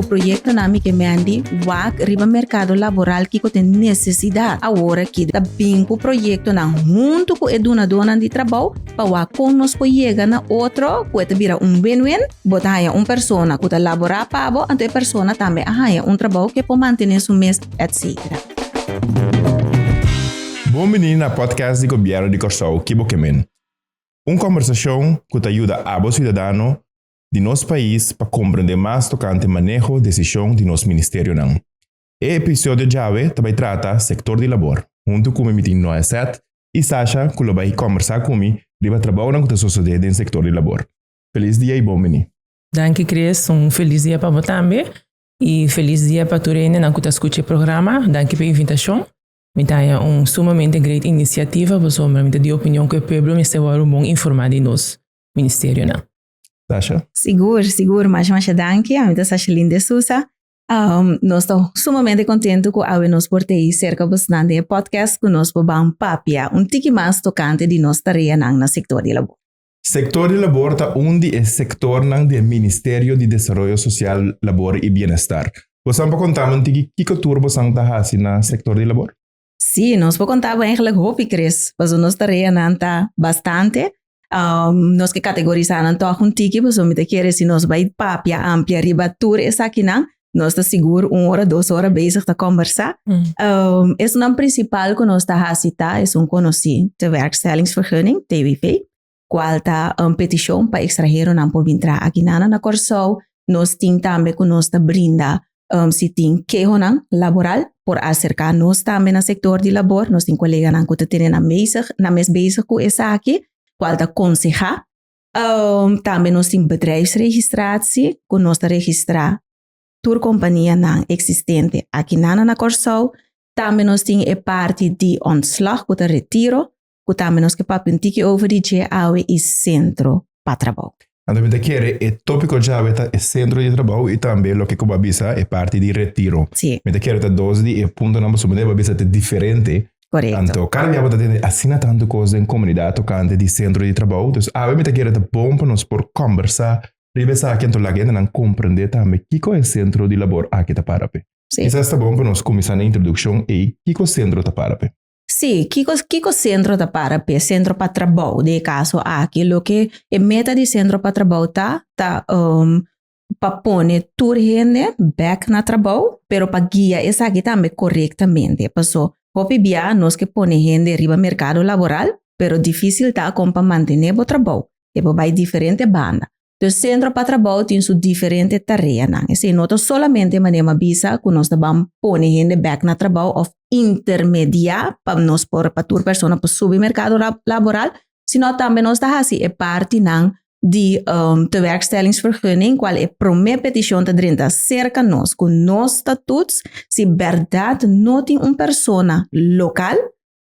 proyecto nami que me andi wak riba mercado laboral que tem necessidade agora que da bem o projeto na junto com edunadona de trabalho para wak com nós chega na outro pode virar win-win botar persona que tá laborar para a persona também trabalho que pode manter su mês etc. Bem-vindo ao podcast do governo de Corsau, Kibokemen. Conversação que te ajuda a os cidadãos de nosso país para compreender mais tocante manejo decisão de nosso ministério. O episódio de hoje também trata sector de labor, junto com o meeting no Set e Sasha, que vai conversar comigo sobre o trabalho que sucede no sector de labor. Feliz dia e bom-vindo. Danke, Chris. Feliz dia para você também. E feliz dia para todos que escutam o programa. Danke pela invitação. É sumamente grande iniciativa, para somente de opinião que o povo me está bom informado no nosso ministério. Sasha? Seguro, mas danke. A minha Sasha Linde Sousa. Nós estamos sumamente contentes com a nos portei cerca bastante podcast que nós vamos papia tique mais tocante de nossa tarefa no sector de labor. Sector de labor está onde é sector do Ministério de Desenvolvimento Social, Labor e Bem-Estar. Você pode contar um tique que turbo você está no sector de labor? Sim, nós podemos contar eigenlijk hoop ik Chris, mas nossa tarefa está bastante. Nós que categorizar então um tique, mas o que quer se nós vai papia amplia ribatura essa aqui não. Nós está seguro 1 hora, 2 horas bezig a conversar. É o principal que nós está a citar, é conhecido de werkstellingsvergunning, TWV, qual está petição para extranjero não pode entrar aqui na Corsau. Nós temos também que nós está brinda se tem queijo laboral por acercar nós também no sector de labor. Nós temos colegas que têm na mesa bezig com essa aqui, qual está aconselhar. Também nós temos bedrijfsregistratie, que nós está registrar tour companhia existente aqui na Corsau. Também nós temos a parte de ontslag, que está retiro, que também nós que papintique over de GAW e centro para trabalho. Então, me quer o tópico já é centro de trabalho e também o que eu bisa é parte de retiro. Sim. Me quer o 12 e ponto não posso me bisa é diferente. Correto. Então, cada dia você tem assina tanto coisa em comunidade tocante de centro de trabalho. Então, me quer é bom para nós por conversar, revisar aqui então lá que não compreender também que é o centro de labor aqui tá para pé. Sim. Isso está bom para nós começar na introdução e que é o centro tá para pé. Sim, que o centro da para pé, centro para trabalho, de caso aqui, o que é meta de centro para trabalho tá para pôr toda gente back na trabalho, pero para guiar essa aqui também corretamente, passou. Hopi bia nós que põe gente riba mercado laboral, pero difícil tá como para manter o trabalho, e vai diferente banda. O centro para trabalho tem sua diferente tarefa, não? E se nós solamente manema visa que nós vamos pôr gente back na trabalho ou intermediar para nós para toda pessoa para subir mercado laboral, senão também nós está assim é parte não de werkstellingsvergunning, qual é a primeira petição de dentro cerca nós com nossos estatutos, se verdade não tem pessoa local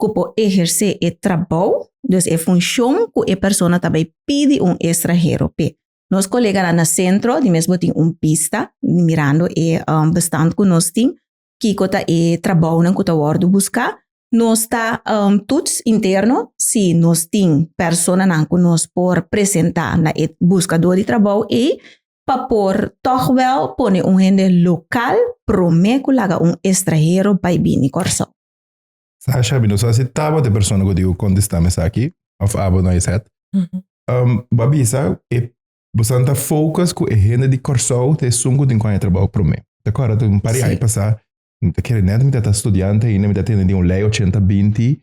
que pode exercer o trabalho, então é função que a pessoa também pede estrangeiro. Nós colegas no centro, de mesmo tem pista, mirando bastante que nós temos, que é trabalho que está a buscar. Nós está todos interno, se nós temos pessoas que nós por apresentar na buscador de trabalho e para por toch wel pôr gente local, prometo laga estrangeiro para vir em Corsau. Sasha, não sei se estava de pessoa que digo quando estamos aqui, ou abo não é certo. Babisa, bastante focus com a gente de Corsau, te sungo de quando trabalho para mim. Agora, tu pare aí passar, quer nem me tá estudante e nem me tá tendo de lei 80-20.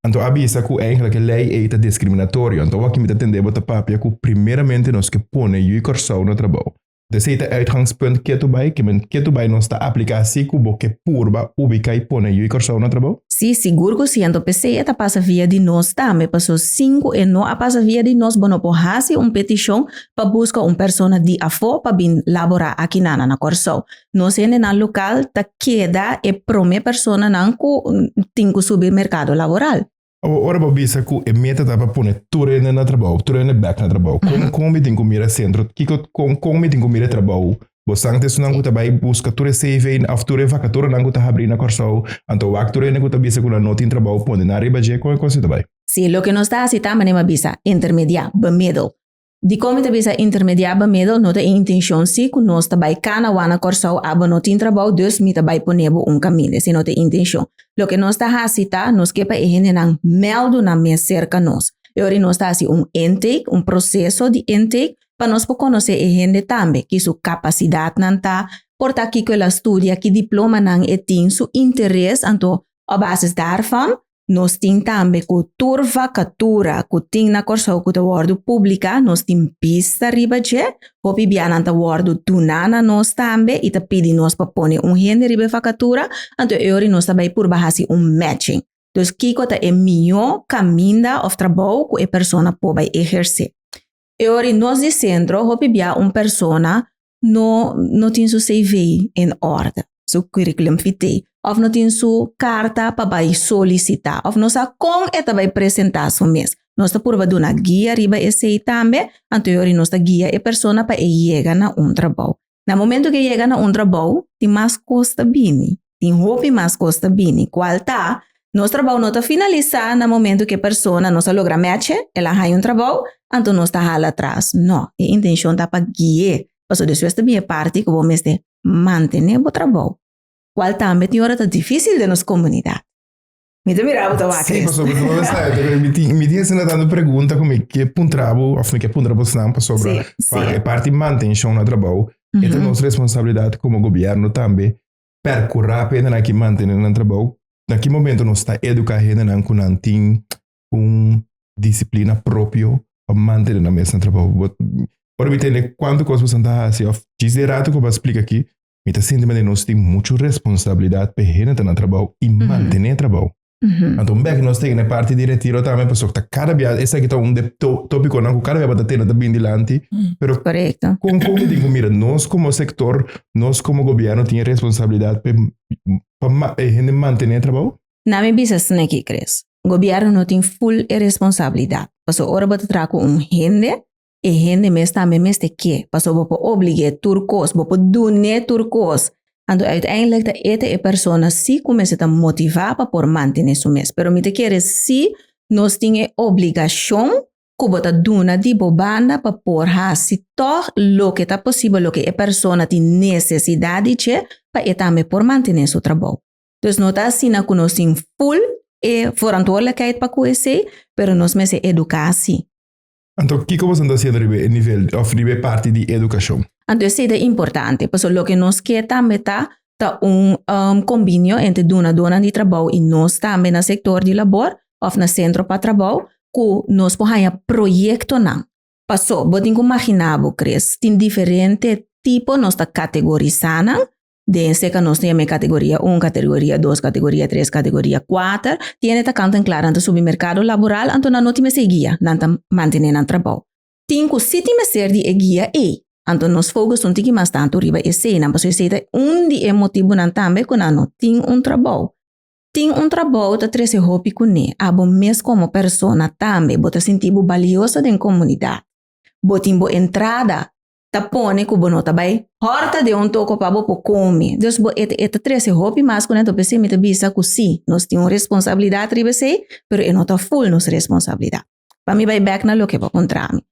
Então avisa que eigenlijk a lei é discriminatória. Então aqui me tá tendo bota papia que primeiramente nós que põe o Corsau no trabalho. Dus het uitgangspunt que men bij nos está aplicar assim como que purba ubica e põe o Corsau no trabalho. Sim, seguro que siendo PC está passa via de nós também passou 5 e não a passa via de nós bono por hasi petição para buscar persona de afo para vir laborar aqui na Corsau. Nós ainda na local tá queda e prome persona não tem que subir mercado laboral. Ora babisa que a meta tá para pôr tudo no trabalho, tudo no back no trabalho. Como tem que mirar centro, como tem que mirar trabalho. Você antes não está vai buscar tudo CV, after vacatura não está abrir na Corsau, então o actor não está bisa que não tem trabalho, pode na riba de qual coisa vai. Sim, lo que nós está assim também é bisa intermediário, middle. Di como te bisa intermediaba medo, no te intenção si, que nós também cana wana corsau aba no tin trabalho, dus mi também ponebo caminho, se não te intenção. Lo que nós tá hasita, nós que pa ehene nang meldo na me cerca nós. E ori nós tá assim intake, processo de intake, para nós conhecer ehene também, que sua capacidade não tá, porta aqui que ela estudia, que diploma nang etin, su interesse, anto, a basis daarvan, nós tem também cultura vacatura, que tem na corso que o wordo pública, nós tem pista riba je, hopi biana anta wordo tunana nós também, e ta pedi nós para pôr gente riba vacatura, então eu nós também por bahasi matching. Então, kiko ta é melhor caminho of trabalho que a pessoa pode exercer. Eu nós de centro, hopi bia persona no tem seu CV em ordem, seu currículum vitae. Of não tem sua carta para solicitar, of não sabe como é que vai apresentar seu mês. Nós está por uma guia riba esse também, então nós está guia a pessoa para chegar na trabalho. No momento que chega na trabalho, tem mais custa bem, tem roupa mais custa bem. Qual tá? Nosso trabalho não está finalizado no momento que a pessoa não está logra match, ela tem trabalho, então nós está hala atrás. Não, a intenção está para guiar, porque depois também é parte que vamos manter o trabalho. Qual também tem hora difícil de nossa comunidade. Me mirava da Sim, pastor, me tinha sido dando pergunta como que puntrabo, ou que puntrabo não sobre a parte de manutenção no trabalho. Então nossa responsabilidade como governo também percorrer a pena na que manter no trabalho. Naquele momento nós está educando na que não tem disciplina própria para manter na mesa no trabalho. Por entender quanto coisa você está assim, dizer como eu explico aqui. Então, simplesmente nós temos muita responsabilidade para entrar no trabalho e manter o trabalho. Então, bem que nós temos na parte de retiro também, pessoal, que cada vez, esse aqui é tópico, não, cada vez está tendo bem dilante. Correto. Como eu digo, mira, nós como sector, nós como governo, temos responsabilidade para manter o trabalho? Na minha visão, aqui, Cris, o governo não tem full responsabilidade. Porque agora você traz gente, e gente mesmo também mesmo que, porque você obriga turcos, você dune turcos. Então, uiteindelijk, a pessoa se começa a motivar para por manter isso mesmo. Pero me te quer se nós temos obrigação que você duna de bobana para por se toch lo que está possível, lo que a pessoa tem necessidade de para também por manter seu trabalho. Então, não está assim que nós temos full e verantwoordelijkheid para conhecer, pero nós mesmo educar assim. Então, o que você está fazendo a nível de parte de educação? Então, isso é importante, porque o que nós queremos também está combinio entre dona de trabalho e nós também no setor de labor, ou no centro para trabalho, que nós podemos projeto não. Passou, você tem que imaginar, Cris, tem diferentes tipos, nós está categorizando, desde que nós temos categoria 1, categoria 2, categoria 3, categoria 4, tem esta canta clara no supermercado laboral, então não temos guia, não manter no trabalho. Tem que se temos ser de guia E, então nós focus não temos mais tanto riba esse, não posso dizer de motivo não também que não tem trabalho. Tem trabalho que traz hobby com ele, abo mesmo como pessoa também, bota sentido valioso da comunidade. Botim bo entrada, tapone que bo nota vai horta de toco para bo comer. Deus bo eta trece hobby mas quando você me bisa que sim, nós temos responsabilidade riba sei, pero é nota full nos responsabilidade. Para mim vai back na lo que va contra mim.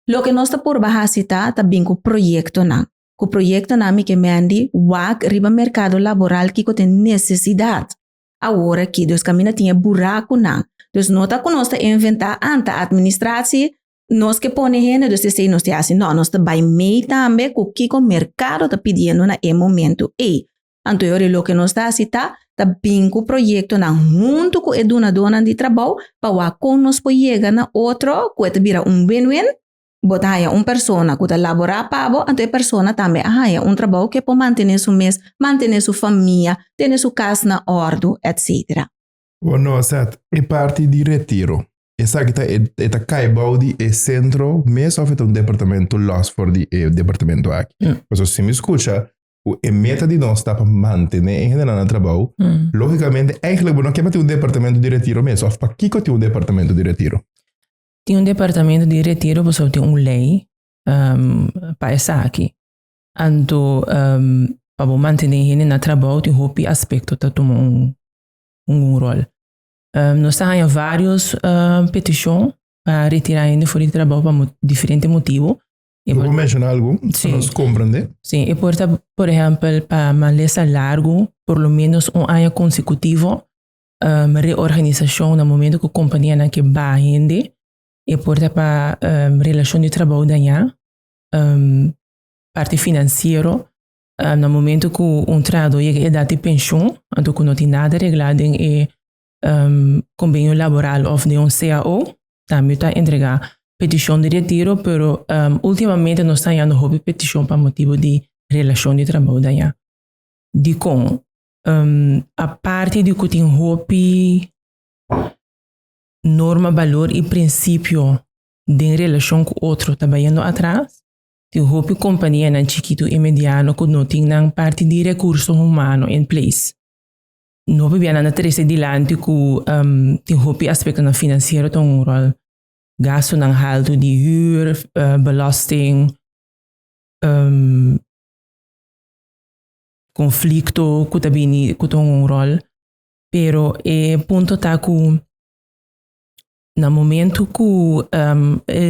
Lo que nós tá por bahasita tá bem com projeto na. Com projeto na mi que me andi wag riba mercado laboral que tem necessidade. Agora que Deus caminha tinha buraco na. Deus nota que nós tá inventar anta administração nós que põe gente, nós sei nós te assim, não, nós vai meio também com o que o mercado está pedindo na momento. E, então, o que nós está assim, tá bem com o projeto na junto com a dona de trabalho, para que nós podemos chegar na outro, que vira win-win, botar aí pessoa que está laborar para então a pessoa também aí trabalho que pode manter seu mês, manter sua família, ter sua casa na ordem, etc. Bueno, certo. E parte de retiro. Essa que está caibau de centro, mesmo se departamento lost for de departamento aqui. Mas se me escuta, a meta de nós está para manter no trabalho. Logicamente, eigenlijk não quer ter departamento de retiro mesmo. Para que tem departamento de retiro? Tem departamento de retiro, porque tem lei para essa aqui. Então, para manter no trabalho, tem um aspecto que toma rol. Nós temos várias petições para retirar ainda fora de trabalho por diferentes motivos. Eu vou mencionar algo para nós compreender. Sim, e por exemplo, para uma lesa largo, por lo menos ano consecutivo, reorganização no momento que a companhia não quer ainda, e para relação de trabalho danhar, parte financeira, no momento que trabalhador chega à idade de pensão, então que não tem nada reglado em convênio laboral ou de CAO, também está entregar petição de retiro, pero ultimamente nós estamos tendo hobby petição para motivo de relação de trabalho danhar. De com a parte de que tem hobby norma, valor e princípio de relação com outro trabalhando atrás, tem hobby companhia na chiquito e mediano que não tem parte de recursos humanos em place. Não bebia na terceira dilante que tem hobby aspecto na financeiro tem rol. Gasto ng halto de huur, belasting, conflicto, que também tem rol. Pero ponto tá que no momento que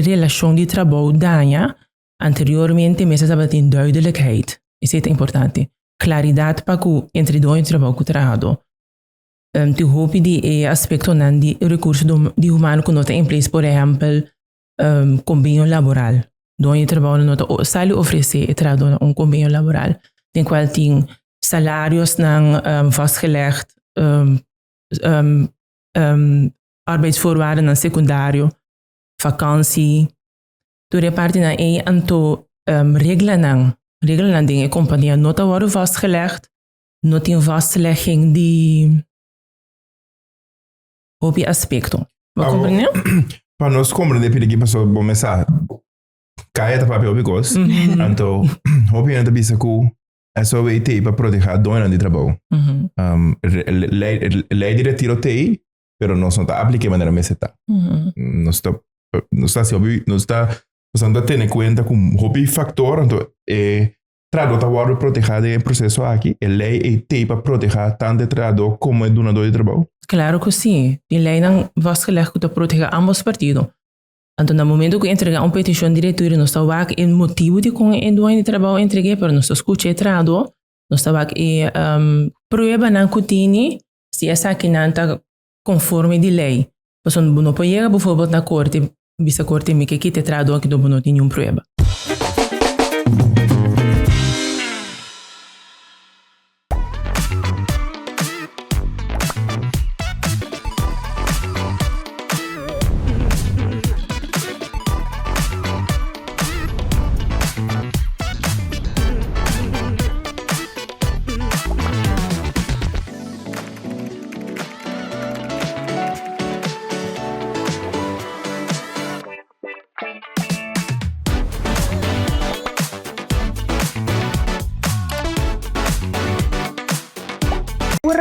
relação de trabalho danha, anteriormente mesmo estava tendo duidelijkheid. Isso é importante. Claridade para que entre dois trabalho que trabalho. Te hoop die aspecto nan die recursos de humano que não tem em place, por exemplo, convênio laboral. Donde trabalho não está oferecer e convênio laboral. Tem qual tem salários não vastgelegd, arbeidsvoorwaarden nan secundário, vakantie. Door parte na anto regla nan dingen companhia não está worden vastgelegd, não tem vastlegging de hobby aspecto. Wat compreende? Para nós compreender, porque aqui passou bom começar. Caia da papel bigos. Então, hobby ainda bisa que é só o ET para proteger a dona de trabalho. Lei de retiro tem, pero não está aplicada de maneira meseta. Não está se hobby, não está tendo em conta com hobby factor, então trabalhador está agora protegido em processo aqui. A lei é para proteger tanto o trabalhador como o donador de trabalho. Claro que sim. Die lei não vastgelegd para proteger ambos partidos. Então, no momento que entregar uma petição de retiro, nós estamos aqui em motivo de com o dono de trabalho entregar, mas nós escutamos o trabalhador, nós estamos aqui prova não que tem se essa aqui não está conforme de lei. Mas não pode chegar, por favor, na corte, bisa corte me que aqui te trabalhador que não tem nenhuma prova.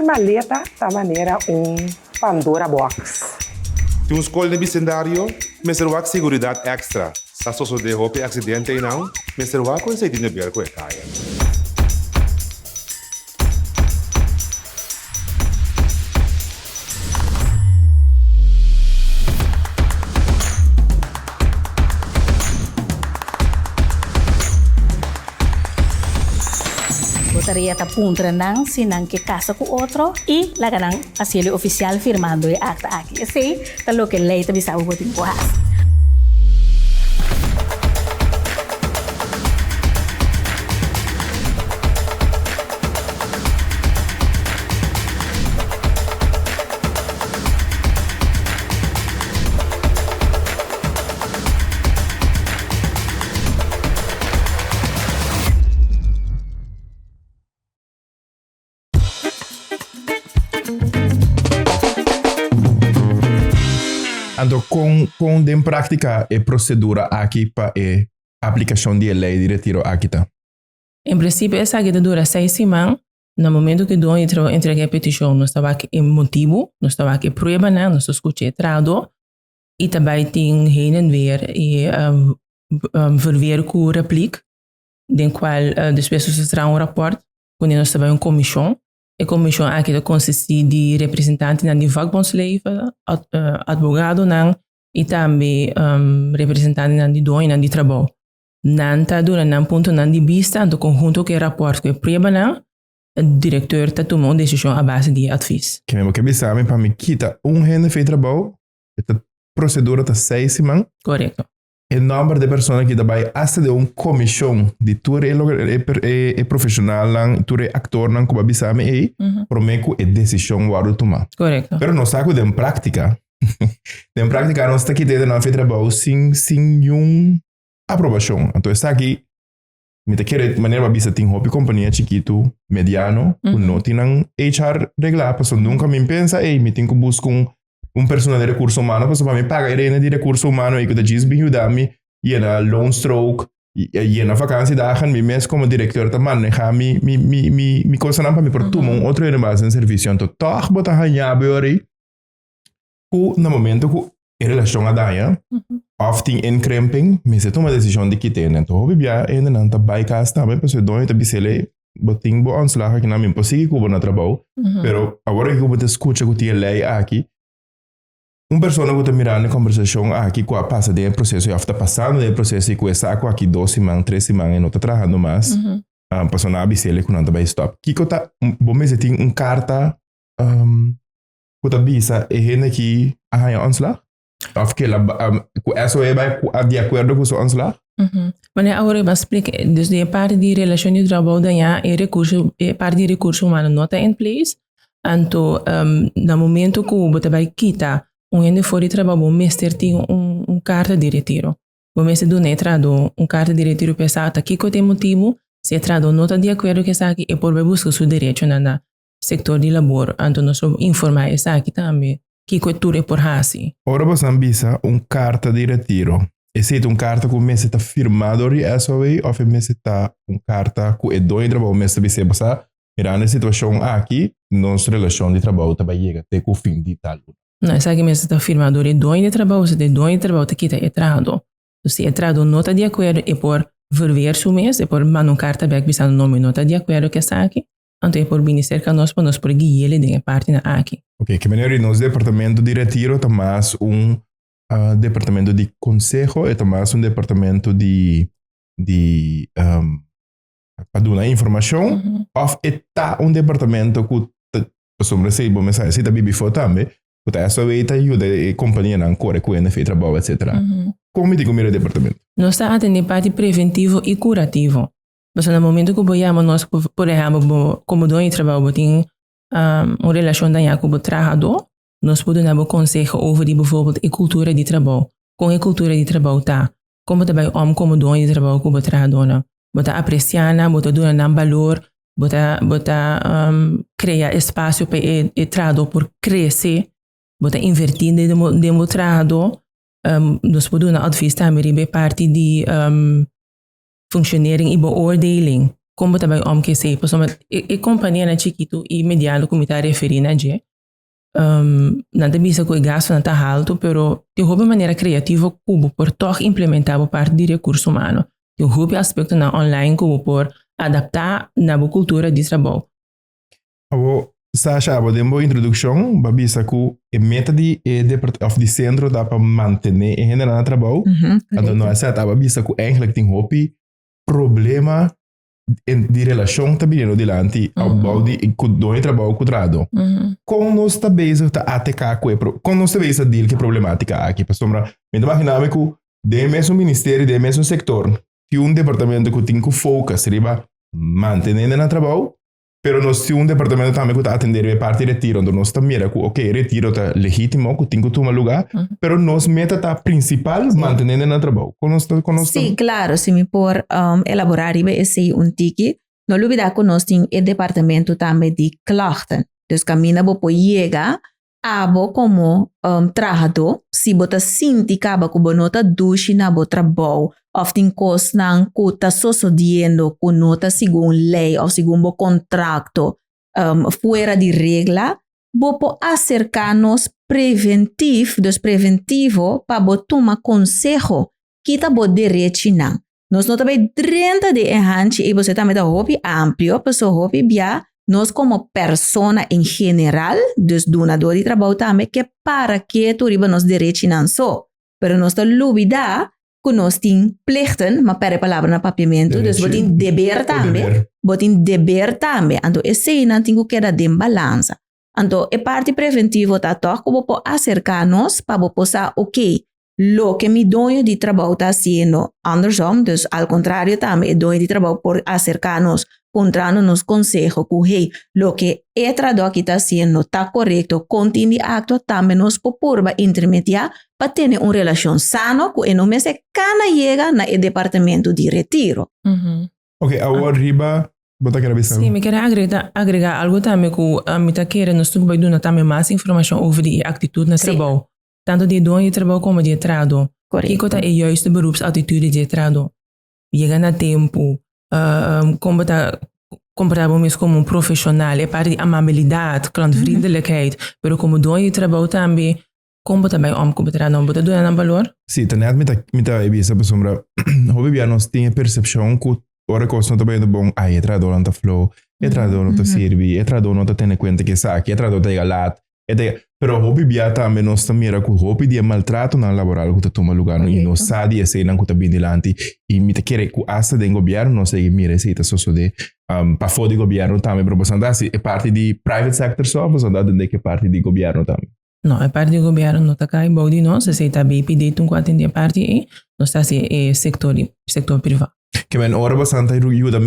Maleta da maneira Pandora Box. Tem escola de bicendário, mas será seguridade extra. Se a pessoa de roupa acidente não, mas será com esse dinheiro ver com a caia. Gostaria de apuntar nang sinang que casa com outro e lá ganang asilo oficial firmando e acta aqui. Assim, tá lo que lei tá bisa ugo tempo has. Então, com em prática a procedura aqui para a aplicação de lei de retiro aqui tá? Em princípio, essa aqui dura 6 semanas. No momento que dono entrega a petição, nós estamos aqui em motivo, nós estamos aqui prova, nós escutamos o trabalho e também tem heen en weer e verweer com replique, den qual depois se terá rapport, quando nós estamos em comissão. A comissão aqui consiste de representantes de vakbondsleven, advogado e também representante de dono de trabalho. Nanta dura nan ponto nan de vista do conjunto que rapport que preba na diretor tá tomou uma decisão à base de advies. Que mesmo que bisame para me quita gente fez trabalho, esta procedura tá 6 semanas. Correto. O número de pessoas que trabalham hasta de comissão de tudo é profissional, tudo é actor, não como bisame aí, prometo é decisão varo tomar. Correto. Pero não saco de prática. De prática não está aqui de não fez trabalho sem aprovação. Então está aqui me te quer maneira bisa tem hobby companhia chiquito, mediano, não tem HR regular, pessoa nunca me pensa, ei, me tenho que buscar personal de recurso humano, pessoa para me pagar irene de recurso humano e que da diz bem ajudar-me e na long stroke e na vacância da me mês como diretor da manejar me coisa não para me por tudo outro é mais em serviço, então toh botar hanha beori o no momento que relação a daia often encramping, me se toma decisão de quitar, então hobby bia ainda não tá bypass também, pessoa doente tá bisele boting bo anslag que não me possível que na trabalho, pero agora que eu vou te escutar que tinha lei aqui pessoa que está mirando a conversação aqui que passa de processo e está passando de processo e que está aqui 2 semanas, 3 semanas e não está trabalhando mais, a pessoa não bisele que não tá vai stop. Que tá bom me se tem carta que tá bisa e gente que a anslag of que eso é de acordo com o anslag. Mas agora eu vou explicar, desde a parte de relação de trabalho da parte de recurso humano não está em place, então no momento que você vai quitar gente fora de trabalho, o mestre tem carta de retiro. O mestre do netrado carta de retiro pesada aqui que tem motivo, se trado nota de acordo que está aqui e por buscar seu direito no sector de labor, então nós vamos informar essa aqui também. Que tudo é por assim. Ora você ambisa carta de retiro. Existe carta que o mestre está firmado de SOE ou o mestre está carta que é dono de trabalho, o mestre bisa passar, mirando a situação aqui, nossa relação de trabalho também chega até o fim de tal. Não, essa aqui mesmo está firmado de dono de trabalho, se de dono de trabalho está aqui está entrado. Se entrado nota de acordo é por verver seu mês, é por mandar carta back bisando nome nota de acordo que está aqui. Então é por vir cerca nós para nós por guiar ele de parte na aqui. Ok, que maneira nos departamento de retiro está mais departamento de consejo e está mais departamento de para dar informação ou está departamento que pessoa recebe uma mensagem, se está bibi for também. Porque essa vez ajuda a companhia na core com o trabalho, etc. Como te comer o departamento? Nós estamos atendendo parte preventivo e curativo. Mas no momento que vamos nós, por exemplo, como dono de trabalho, tem uma relação com o trabalhador, nós podemos dar conselho sobre, exemplo, a cultura de trabalho. Com a cultura de trabalho, tá? Como também como dono de trabalho com o trabalhador. Bota apreciar, bota dar valor, bota criar espaço para o trabalhador por crescer. Bota invertir de trabalhador, nós podemos dar advies também para parte de funcionering e beoordeling. Como também que sei, a companhia na chiquito e mediano como está referindo a gente, não tem visto que o gasto não está alto, pero de uma maneira criativa como por toch implementar a parte de recurso humano. De um aspecto na online como por adaptar na cultura de trabalho. Sasha, vou dar uma introdução, babisa que a meta de centro dá para manter a gente no trabalho. Então não é certo, a babisa que eigenlijk tem problema de relação também no dilante ao balde com dono de trabalho cuadrado. Como nós também está atacar com nós também está deal que problemática aqui, para sombra. Me imaginava que de mesmo ministério, de mesmo sector, que departamento que tem que focar seria manter no trabalho. Pero nós temos departamento também que está atendendo a parte de retiro, onde nós também mira que, ok, retiro está legítimo, que tem que tomar lugar, pero nós meta está principal mantendo no trabalho. Sim, claro, se me por elaborar esse tiki, não olvidar que nós temos o departamento também de klachten. Dus camina bo chega abo como trabalhador, se bota sinti caba que bonota dushi na bo trabalho, often cos nang kuta sucediendo com nota segundo lei ou segundo contrato fuera de regla, bo po acercarnos preventivo para bo tomar consejo que tá bo direito não. Nós não também dentro de enhance e você também tá hobby amplo, pessoa hobby bia nós como persona em geral, dos donadores de trabalho também, que para que tu riba nos direitos não só. pero nós está lubida que nós tem plichten, mas para a palavra na papiamento, dus Derecho. botin deber também, deber. botin deber também, então esse não tem que dar em balança. Então, a parte preventiva tá toch como po acercar-nos para posar, ok, lo que me dono de trabalho está sendo andersom, dus ao contrário também, dono de trabalho por acercar-nos, encontrando-nos consejo que, hey, lo que é trabalho que está sendo está correto, continue acto também nos por purba intermediar para ter uma relação sana que não me se cana chega no departamento de retiro. Ok, agora riba, bota aquela visão. Sim, me quero agregar algo também que a mim tá querendo nós temos que dar também mais informação over die atitude na trabalho. Tanto de dono de trabalho como de trabalho. Correto. Que é juist de beroepsatitude de trabalho. Chega na tempo, como tá comportar mesmo como um profissional, é parte de amabilidade, klantvriendelijkheid, pero como dono de trabalho também, como também como trabalho não botar dono na valor? Sim, tá net met a visa para sombra. Hobby bia nós tem a percepção que ora que nós não também bom, é trabalho não tá flow, é trabalho não tá servi, é trabalho não tá tendo conta que sabe, é trabalho tá galat, pero hobby bia também nós também mira que hobby de maltrato na laboral que tá toma lugar no e nós sabe esse não que tá bem delante e me tá querer que assa do governo não sei mira esse tá só de para fora do governo também proporcionar assim é parte de private sector só você dá de que parte de governo também. Não, é parte do governo não tá cá e bom de nós, se está bem pedido com atender parte e nós está se é sector privado. Que men ora bastante ajuda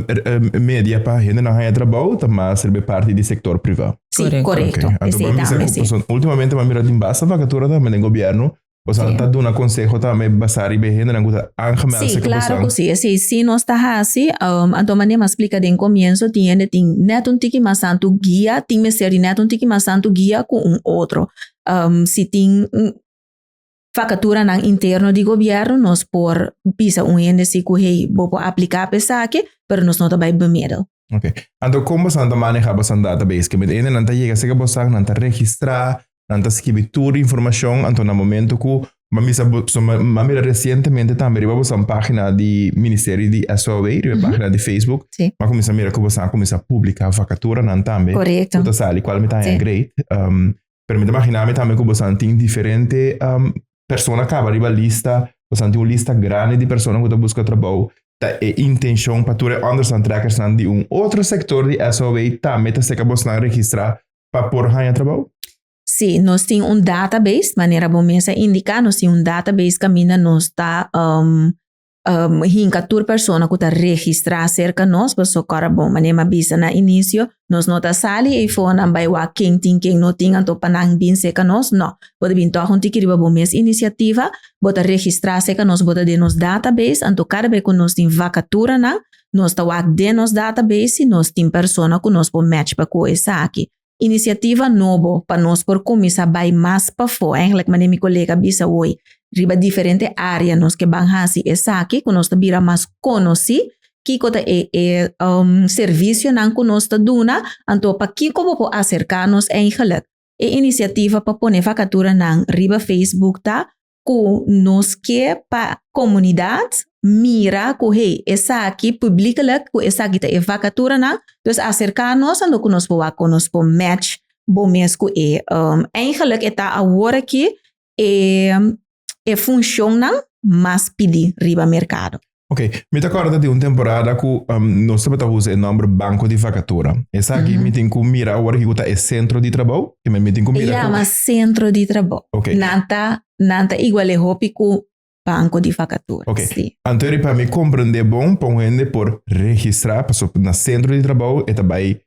média para gente na área de trabalho, mas serve parte do setor privado. Sim, correto. Okay. Ultimamente, mas mira de basta vacatura também no governo, você está dando consejo também basari be gente na guta angemeld. Sim, claro que sim. Se nós está assim, então maneira me explica de começo, tem net um tiki mas santo guia, tem me ser net um tiki mas santo guia com outro. Se tem vacatura na interno de governo, nós por pisa índice que hey, vou aplicar para aqui, pero nós não também bemedel. Ok. Então como você anda manejar bastante database, que ainda não está chega, se você não está registrar, não está escrever toda a informação, então no momento que mira recentemente também vamos a uma página do Ministério de SOE, uma página de Facebook, mas começa a mirar que você começa a publicar vacatura não também. Correto. Então sali qual me tá great. Pero me imaginar também que você tem diferente persona acaba riba lista, você tem uma lista grande de pessoas que busca trabalho, tá é intenção para tu anders trackers de um outro setor de SOE também tá se que você registrar para por ganhar trabalho. Sim, nós temos database, maneira bom mesa indicar, nós temos database que mina nós está hinka tur persona que está registrar cerca nós, mas só cara bom, maneira bisa na início, nós não tá sali e for na vai wa quem não tem então panang bin cerca nós, não, pode vir então que riba bom mes iniciativa, bota registrar cerca nós, bota de nos database, então cada vez que nós tem vacatura na, nós tá wa de nos database, nós tem persona que nós por match para coisa aqui. Iniciativa novo para nós por começar vai mais para fora, eigenlijk maneira meu colega bisa hoje riba diferente área nos que van hasi essa aqui que nós tabira mais conheci que kota serviço nan que nós ta duna então para que como po acercar-nos eigenlijk iniciativa para pôr vacatura nan riba Facebook tá que nos que para comunidade mira que hey essa aqui publica-la que essa aqui tá vacatura nan dus acercar-nos então que nós po match bom mês que eigenlijk está agora aqui funciona mas pedir riba mercado. Ok, me acordo de uma temporada que nós estamos usando o nome banco de vacatura. Essa aqui me tem que mirar agora que é centro de trabalho, que me tem que mirar. Mas centro de trabalho. Ok. Nanta igual é hopi com banco de vacatura. Ok. Sim. Então, para me compreender bom, põe por registrar, para na centro de trabalho, e também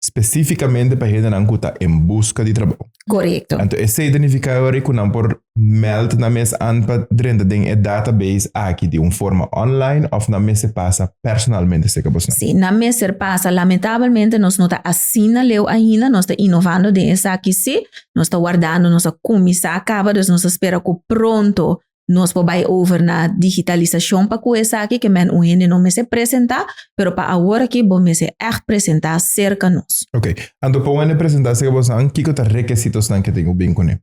especificamente para gente não está em busca de trabalho. Correto. Então, esse identificador que não por meld na mesa para dentro de database aqui de uma forma online ou na mesa passa personalmente se que você. Sim, na mesa passa lamentavelmente nós não está assina leu ainda, nós está inovando de essa aqui sim, nós está guardando, nós está começar acaba, nós espera que pronto nós podemos over na digitalização para coisa aqui que men gente não me se apresentar, pero para agora que vou me se apresentar cerca nós. Ok, então para uma apresentar-se que você que os requisitos que tenho bem com ele.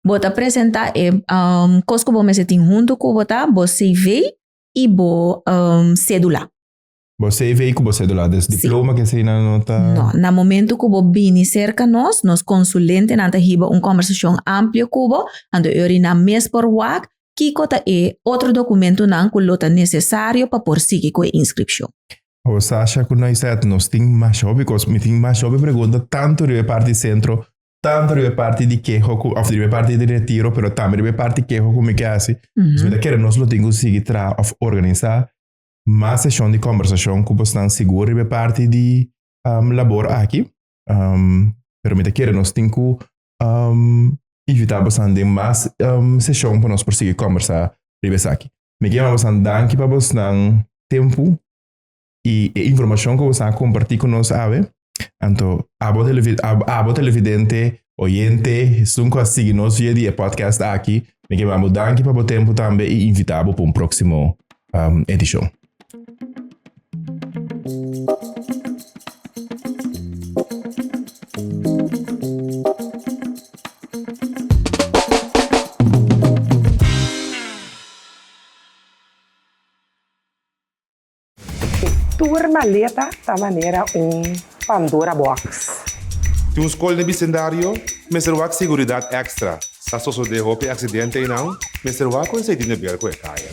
Bota apresentar coisa que vou me se tem junto com botar, bo CV e bo cédula. Você veio com você do lado desse diploma que você não está. Não, no momento que vou vir cerca nós consulente não está riba conversação ampla com bo, ando eu na mês por wak Kiko ta outro documento não que lota necessário para prosseguir com a inscrição. O Sasha, quando nós nós temos mais jovem, porque me tem mais jovem pergunta tanto de parte centro, tanto de parte de queijo, ou de parte de retiro, pero também de parte de queijo como que assim. Se você quer nós lo temos que seguir organizar mais sessão de conversação que você está seguro de parte de labor aqui. Pero me quer nós temos que evitar bastante mais sessão para nós prosseguir conversar de aqui. Me quer bastante danke para você tempo e informação que você compartilha com nós, então, abo televidente, oyente, sunco seguir nós via dia podcast aqui, me quer danke para o tempo também e invitar para um próximo edição. Tua maleta da maneira Pandora Box. Tem um escola de bicendário, Mr. Wack Seguridade Extra. Se a pessoa de roupa acidente e não, Mr. Wack consegue ver com a caia.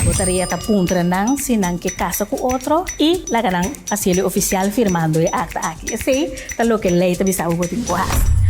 Botaria ta puntra nang sinang que casa com outro e lá ganang asilo oficial firmando e acta aqui. Assim, tá lo que lei ta bisa ubo tempo has.